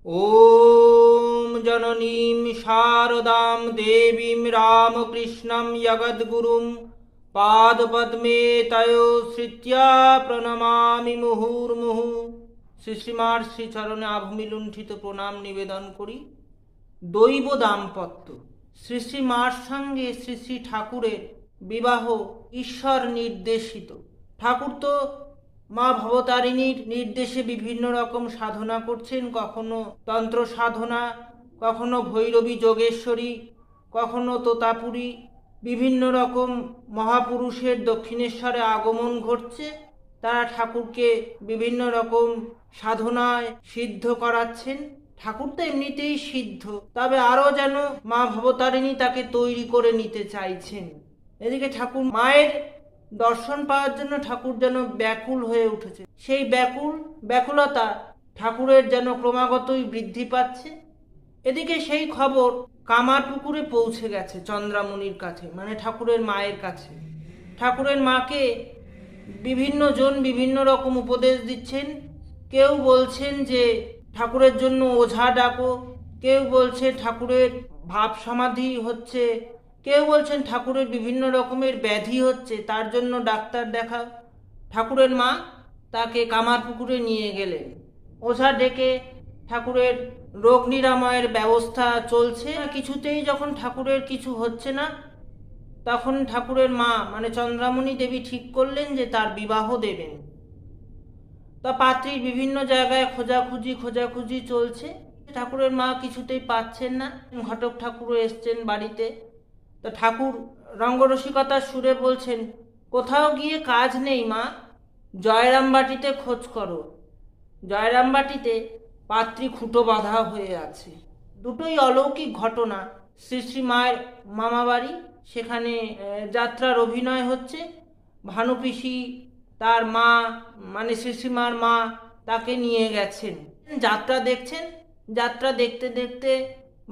ॐ जननीं शारदां देवीं रामकृष्णं जगद्गुरुं पादपद्मे तयोश्रित्या প্রণমামি মুহুর্মুহু। শ্রীশ্রীমার শ্রীচরণে আভূমি লুণ্ঠিত প্রণাম নিবেদন করি। দৈব দাম্পত্য শ্রী শ্রীমার সঙ্গে শ্রী শ্রী ঠাকুরের বিবাহ ঈশ্বর নির্দেশিত। ঠাকুর তো মা ভবতারিণীর নির্দেশে বিভিন্ন রকম সাধনা করছেন, কখনো তন্ত্র সাধনা, কখনো ভৈরবী যোগেশ্বরী, কখনো তোতাপুরী। বিভিন্ন রকম মহাপুরুষের দক্ষিণেশ্বরে আগমন ঘটছে, তারা ঠাকুরকে বিভিন্ন রকম সাধনায় সিদ্ধ করাচ্ছেন। ঠাকুর তো এমনিতেই সিদ্ধ, তবে আরও যেন মা ভবতারিণী তাকে তৈরি করে নিতে চাইছেন। এদিকে ঠাকুর মায়ের দর্শন পাওয়ার জন্য ঠাকুর যেন ব্যাকুল হয়ে উঠেছে। সেই ব্যাকুলতা ঠাকুরের যেন ক্রমাগতই বৃদ্ধি পাচ্ছে। এদিকে সেই খবর কামারপুকুরে পৌঁছে গেছে চন্দ্রামণির কাছে, মানে ঠাকুরের মায়ের কাছে। ঠাকুরের মাকে বিভিন্ন জন বিভিন্ন রকম উপদেশ দিচ্ছেন। কেউ বলছেন যে ঠাকুরের জন্য ওঝা ডাকো, কেউ বলছে ঠাকুরের ভাব সমাধি হচ্ছে, কেউ বলছেন ঠাকুরের বিভিন্ন রকমের ব্যাধি হচ্ছে, তার জন্য ডাক্তার দেখাও। ঠাকুরের মা তাকে কামারপুকুরে নিয়ে গেলেন। ওঝা ডেকে ঠাকুরের রোগ নিরাময়ের ব্যবস্থা চলছে। কিছুতেই যখন ঠাকুরের কিছু হচ্ছে না, তখন ঠাকুরের মা মানে চন্দ্রামণি দেবী ঠিক করলেন যে তার বিবাহ দেবেন। তা পাত্রীর বিভিন্ন জায়গায় খোঁজাখুঁজি চলছে। ঠাকুরের মা কিছুতেই পাচ্ছেন না। ঘটক ঠাকুরও এসছেন বাড়িতে। তো ঠাকুর রঙ্গরসিকতার সুরে বলছেন, কোথাও গিয়ে কাজ নেই মা, জয়রামবাটিতে খোঁজ করো। জয়রামবাটিতে পাত্রী খুঁটো বাঁধা হয়ে আছে। দুটোই অলৌকিক ঘটনা। শ্রী শ্রী মায়ের মামাবাড়ি, সেখানে যাত্রার অভিনয় হচ্ছে। ভানুপিসি তার মা মানে শ্রী শ্রীমার মা তাকে নিয়ে গেছেন, যাত্রা দেখছেন। যাত্রা দেখতে দেখতে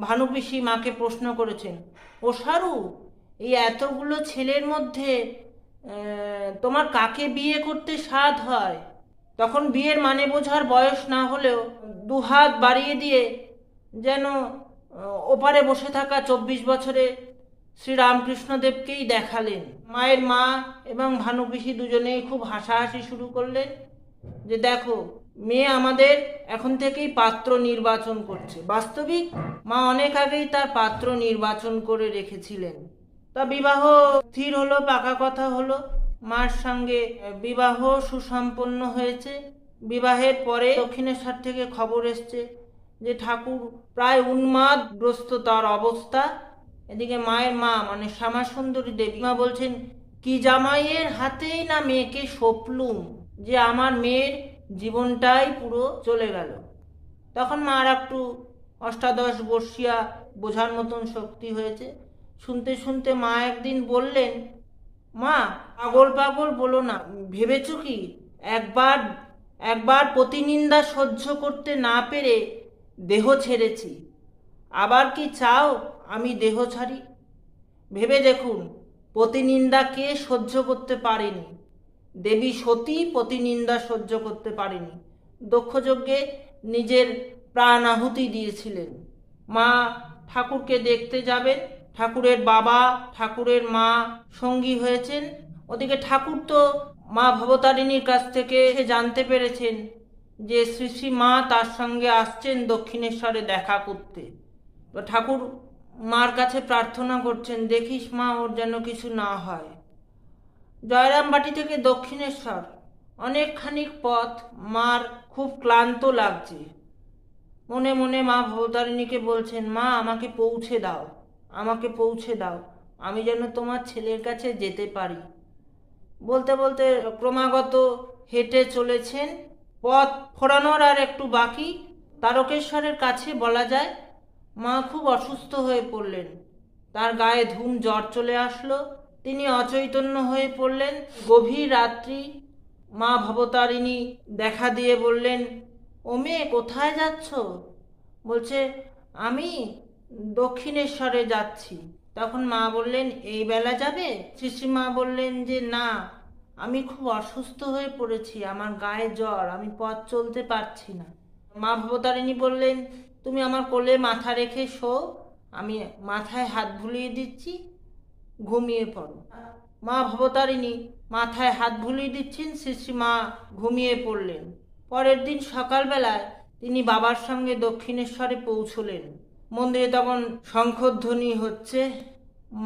ভানুপিসি মাকে প্রশ্ন করেছেন, ও সারু, এই এতগুলো ছেলের মধ্যে তোমার কাকে বিয়ে করতে সাধ হয়? তখন বিয়ের মানে বোঝার বয়স না হলেও দুহাত বাড়িয়ে দিয়ে যেন ওপারে বসে থাকা 24 বছরে শ্রীরামকৃষ্ণদেবকেই দেখালেন। মায়ের মা এবং ভানুপিসি দুজনেই খুব হাসাহাসি শুরু করলেন যে দেখো, মেয়ে আমাদের এখন থেকেই পাত্র নির্বাচন করছে। বাস্তবিক মা অনেক আগেই তার পাত্র নির্বাচন করে রেখেছিলেন। তা বিবাহ স্থির হলো, পাকা কথা হলো। মার সঙ্গে বিবাহ সুসম্পন্ন হয়েছে। বিবাহের পরে দক্ষিণেশ্বর থেকে খবর এসছে যে ঠাকুর প্রায় উন্মাদগ্রস্ত তার অবস্থা। এদিকে মায়ের মা মানে শ্যামাসুন্দরী দেবী মা বলছেন, কি জামাইয়ের হাতেই না মেয়েকে সপলুম, যে আমার মেয়ের জীবনটাই পুরো চলে গেল। তখন মার একটু অষ্টাদশ বর্ষিয়া বোঝার মতন শক্তি হয়েছে। শুনতে শুনতে মা একদিন বললেন, মা পাগল বলো না, ভেবেছ কি একবার প্রতিনিন্দা সহ্য করতে না পেরে দেহ ছেড়েছি, আবার কি চাও আমি দেহ ছাড়ি? ভেবে দেখুন, প্রতিনিন্দা কে সহ্য করতে পারেনি? দেবী সতী প্রতিনিন্দা সহ্য করতে পারেনি, দক্ষযজ্ঞে নিজের প্রাণ আহুতি দিয়েছিলেন। মা ঠাকুরকে দেখতে যাবেন, ঠাকুরের বাবা ঠাকুরের মা সঙ্গী হয়েছেন। ওদিকে ঠাকুর তো মা ভবতারিণীর কাছ থেকে জানতে পেরেছেন যে শ্রী শ্রী মা তার সঙ্গে আসছেন দক্ষিণেশ্বরে দেখা করতে। তো ঠাকুর মার কাছে প্রার্থনা করছেন, দেখিস মা, ওর যেন কিছু না হয়। জয়রামবাটি থেকে দক্ষিণেশ্বর অনেকখানি পথ। মার খুব ক্লান্ত লাগছে। মনে মনে মা ভবতারিণীকে বলছেন, মা আমাকে পৌঁছে দাও, আমি যেন তোমার ছেলের কাছে যেতে পারি। বলতে বলতে ক্রমাগত হেঁটে চলেছেন। পথ ফোরানোর আর একটু বাকি। তারকেশ্বরের কাছে বলা যায় মা খুব অসুস্থ হয়ে পড়লেন। তার গায়ে ধুম জ্বর চলে আসলো। তিনি অচৈতন্য হয়ে পড়লেন। গভীর রাত্রি। মা ভবতারিণী দেখা দিয়ে বললেন, ও মেয়ে, কোথায় যাচ্ছ? বলছে, আমি দক্ষিণেশ্বরে যাচ্ছি। তখন মা বললেন, এই বেলা যাবে? শ্রীশ্রীমা বললেন যে না, আমি খুব অসুস্থ হয়ে পড়েছি, আমার গায়ে জ্বর, আমি পথ চলতে পারছি না। মা ভবতারিণী বললেন, তুমি আমার কোলে মাথা রেখে শো, আমি মাথায় হাত বুলিয়ে দিচ্ছি, ঘুমিয়ে পড়ো। মা ভবতারিণী মাথায় হাত বুলিয়ে দিচ্ছেন, শ্রী মা ঘুমিয়ে পড়লেন। পরের দিন সকালবেলায় তিনি বাবার সঙ্গে দক্ষিণেশ্বরে পৌঁছলেন। মন্দিরে তখন শঙ্খধ্বনি হচ্ছে।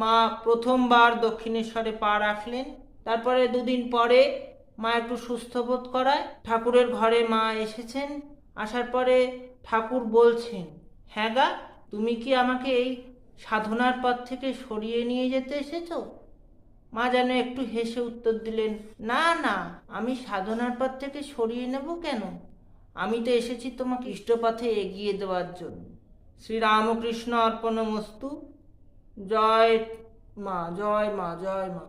মা প্রথমবার দক্ষিণেশ্বরে পা রাখলেন। তারপরে দুদিন পরে মা একটু সুস্থ বোধ করায় ঠাকুরের ঘরে মা এসেছেন। আসার পরে ঠাকুর বলছেন, হ্যাঁ গা, তুমি কি আমাকে এই সাধনার পথ থেকে সরিয়ে নিয়ে যেতে এসেছো? মা যেন একটু হেসে উত্তর দিলেন, না না, আমি সাধনার পথ থেকে সরিয়ে নেব কেন? আমি তো এসেছি তোমাকে ইষ্টপথে এগিয়ে দেওয়ার জন্য। শ্রীরামকৃষ্ণ অর্পণমস্তু। জয় মা, জয় মা, জয় মা।